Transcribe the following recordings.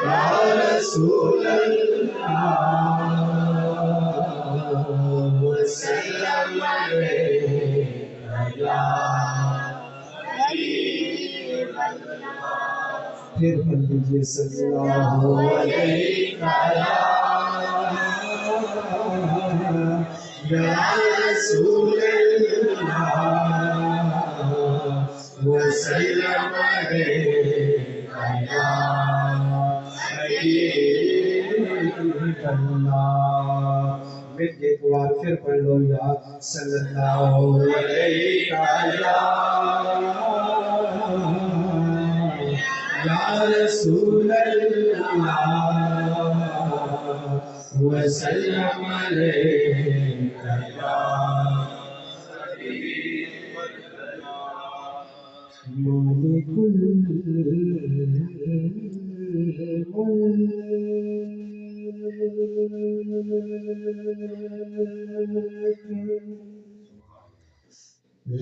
یا رسول اللہ وسلم علیکہ یا حبیب اللہ۔ پھر پڑھ لیجیے صلی اللہ علیہ یا رسول اللہ وسلم علیکہ یا حبیب اللہ۔ مل کے ایک بار پھر پڑھ لو یا صلی اللہ علیہ یا رسول اللہ وسلم علیکہ یا حبیب اللہ۔ مالک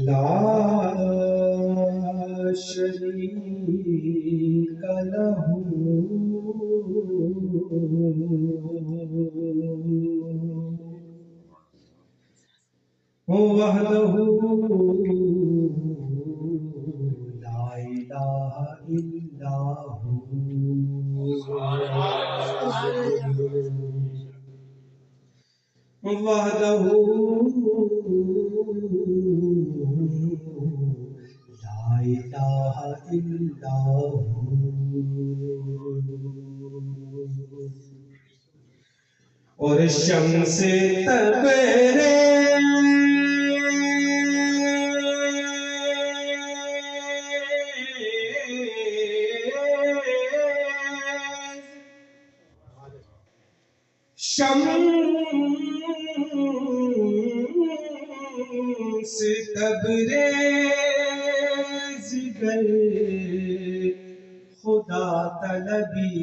لا شریک لہ وحدہ لا الہ الا ہو وحدہ لا الہ الا ہو۔ اور شمس تبریز شمس تبریز گئے خدا طلبی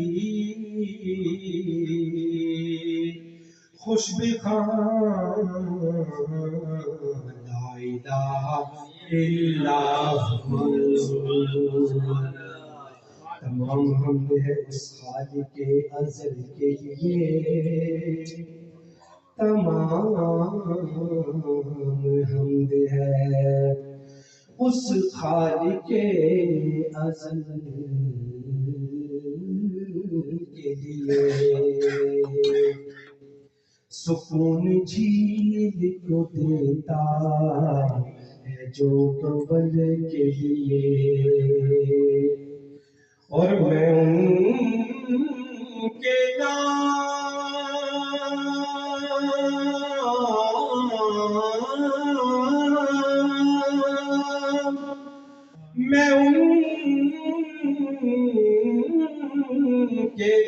خوش بخوان لا الہ الا ہو۔ تمام حمد ہے اس خالق ازل کے لیے، تمام حمد ہے اس خالق ازل کے لیے۔ سکون جھیل کو دیتا ہے جو کول کے لیے، اور میں ان کے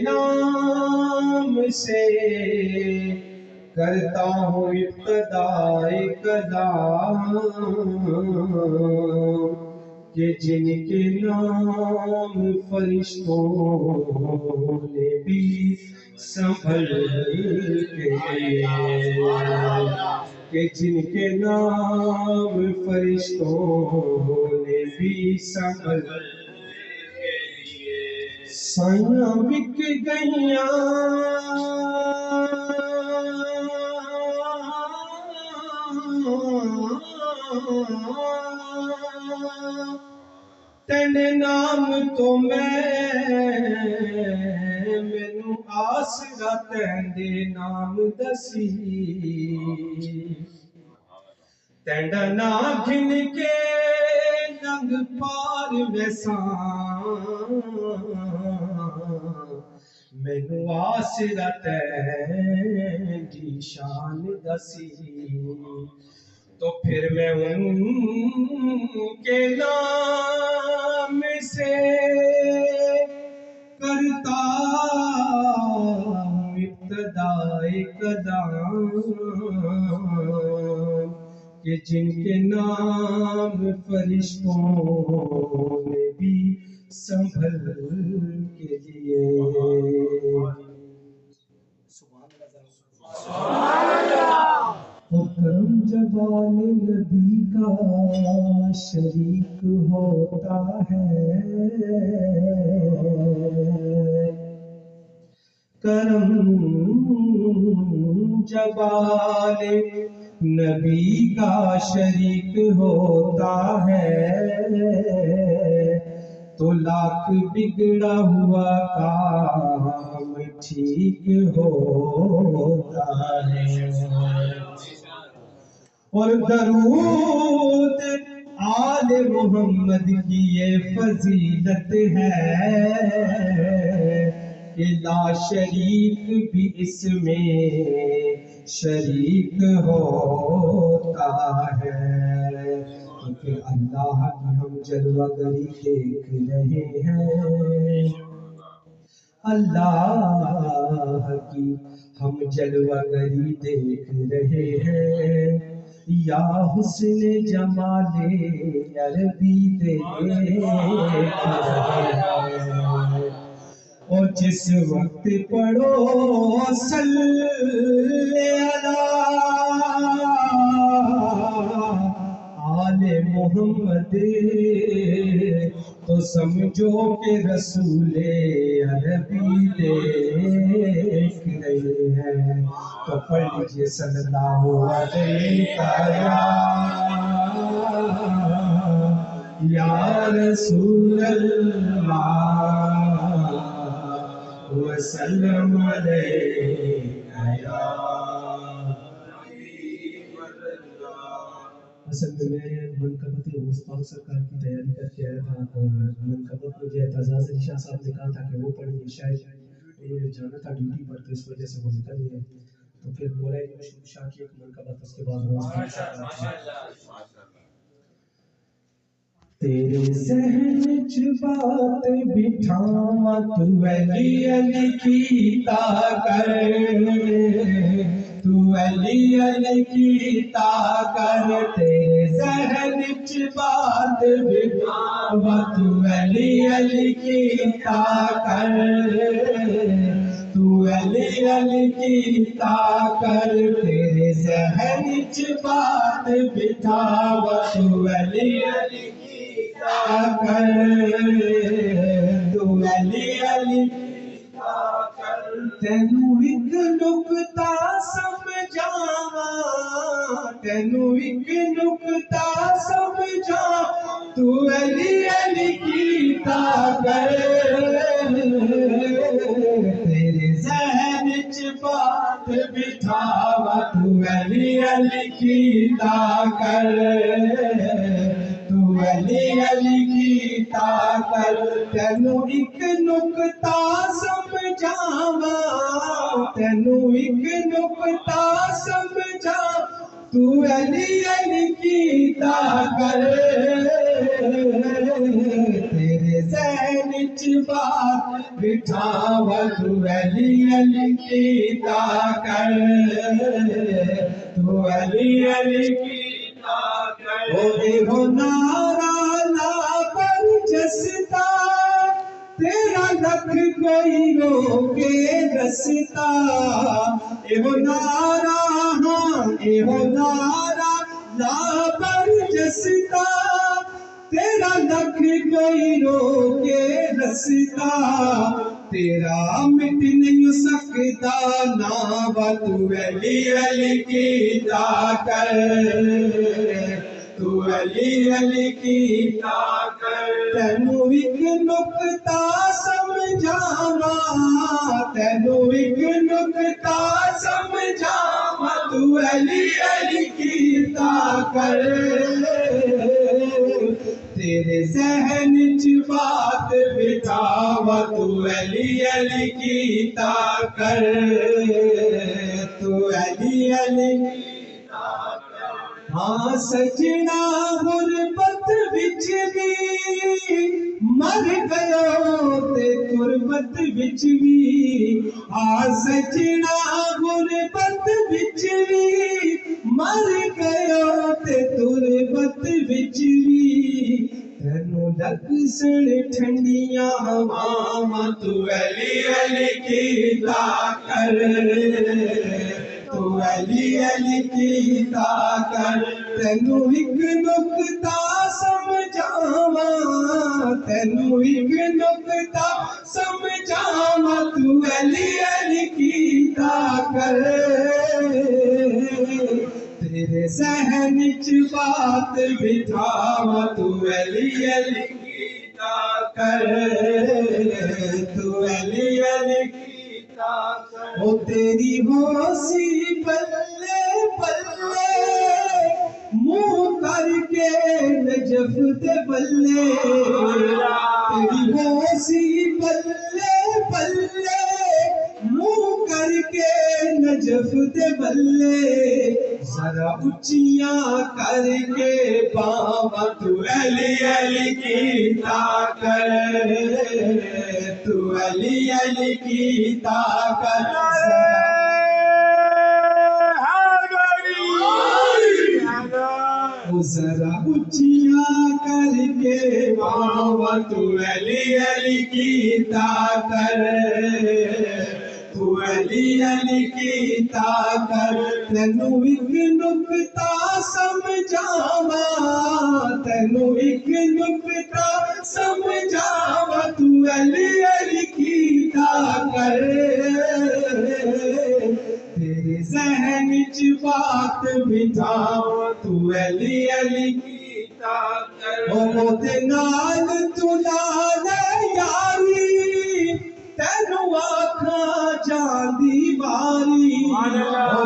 نام سے کرتا ہوں ابتداء کلام، کہ جن کے نام فرشتوں نے بھی سنبھل کے لیے، کہ جن کے نام فرشتوں نے بھی سنبھل کے لیے۔ سائیاں بک گئیاں تیرے نام تو مینوں آسرا تیرے نام دسی، تیرا نام گھن کے لنگ پار ویساں، مینوں آسرا تیری شان دسی، تو پھر میں ان کے نام سے کرتا ہوں ابتداء کلام، کہ جن کے نام فرشتوں نے بھی سنبھل کے لیے۔ کرم جبال نبی کا شریک ہوتا ہے، کرم جبال نبی کا شریک ہوتا ہے تو لاکھ بگڑا ہوا کام ٹھیک ہوتا ہے اور درود آل محمد کی یہ فضیلت ہے کہ لا شریک بھی اس میں شریک ہوتا ہے کیونکہ اللہ کی ہم جلوہ گری دیکھ رہے ہیں اللہ کی ہم جلوہ گری دیکھ رہے ہیں یا حسن جمال عربی دیکھ رہے ہیں اور جس وقت پڑھو صلی آل محمد تو سمجھو کہ رسول عربی دیکھ رہے ہیں تو پڑھ لیجئے صلی اللہ علیہ یا رسول اللہ وسلم علیہ یا اصل میں منقبت غوث پاک سرکار کی تیاری کر کے آیا تھا اور منقبت مجھے اعتزاز علی شاہ صاحب نے کہا تھا کہ وہ پڑھیں گے شاید انہوں نے جانا تھا ڈیوٹی پر تو اس وجہ سے وہ نکل گئے تو پھر مولائی مشہور شاہ کی ایک منقبت اس کے بعد غوث پاک سرکار تھی تیرے ذہن چ بات بٹھاواں تو علی علی کیتا کر تو علی علی کیتا کر تیرے ذہن چ بات بٹھاواں تو علی علی کیتا کر تو علی علی کیتا کر تیرے ذہن چ بات بٹھاواں تو علی علی کر تو علی علی تینوں ایک نکتہ سمجھاواں تینوں ایک نکتہ سمجھاواں تو علی علی کیتا کر تیرے ذہن چ بات بٹھاواں تو علی علی کیتا کر تو علی علی کیتا کر تینوں ایک نکتہ سمجھاواں تینوں ایک نکتہ سمجھاواں تو علی علی کیتا کر تیرے ذہن چ بات بٹھاواں تو علی علی کیتا کر تو علی علی کیتا کر ہو نعرہ لا برجستا تیرا لکھ کوئی روکے رستا ایہو نعرہ لا برجستا تیرا لکھ کوئی روکے رستا تیرا مٹ نہیں سکتا نام تو علی علی کیتا کر تو علی علی کیتا کر تینوں ایک نکتہ سمجھاواں تینوں ایک نکتہ سمجھاواں تو علی علی کیتا کر تیرے ذہن چ بات بٹھاواں تو علی علی کیتا کر تو علی علی ہاں سجنا غربت وچ بھی مر گیا تے تربت وچ بھی ہاں سجنا غربت وچ بھی مر گیا تے تربت وچ بھی تینوں لگ سن ٹھنڈیاں ہواواں تو علی علی کیتا کر تو تو علی علی کیتا کر تینو ایک نکتا سمجھاواں تینو ایک نکتا سمجھاواں تو علی علی کیتا کر تیرے ذہن وچ بات بٹھاواں تو علی علی کیتا کر تو علی علی کیتا کر او تیری ہوسی بلے بلے منہ کر کے نجف دے بلے تیری ہوسی بلے بلے منہ کر کے نجف دے بلے ذرا اچیاں کر کے باواں تو علی علی کیتا کر تو علی علی کیتا کر ذرا اچیاں کر کے باواں تو علی علی کیتا کر تو علی علی کیتا کر تینو ایک نکتا سمجھاواں تینو ایک نکتا سمجھاواں تو علی علی کیتا کر تیرے ذہن وچ بات بٹھاواں تو علی علی کیتا کر او تے نال تو نال یاری تینو آکھاں جاندی باری او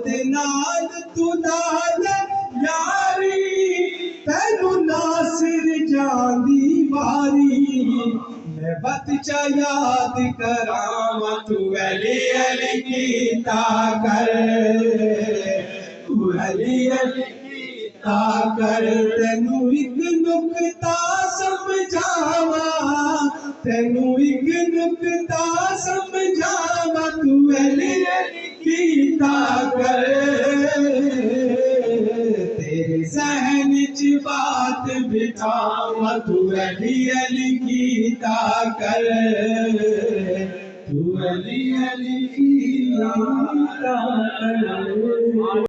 تے نال تو نال یاری تینو ناصر جاندی باری میں بت چا یاد کراواں تو علی علی کیتا کر تو علی علی کیتا کر تینو ایک نکتا سمجھاواں تینو ایک نکتا سمجھاواں تو علی علی کیتا کر تیرے ذہن وچ بات بٹھاواں تو علی علی کیتا کر تو علی علی کیتا کر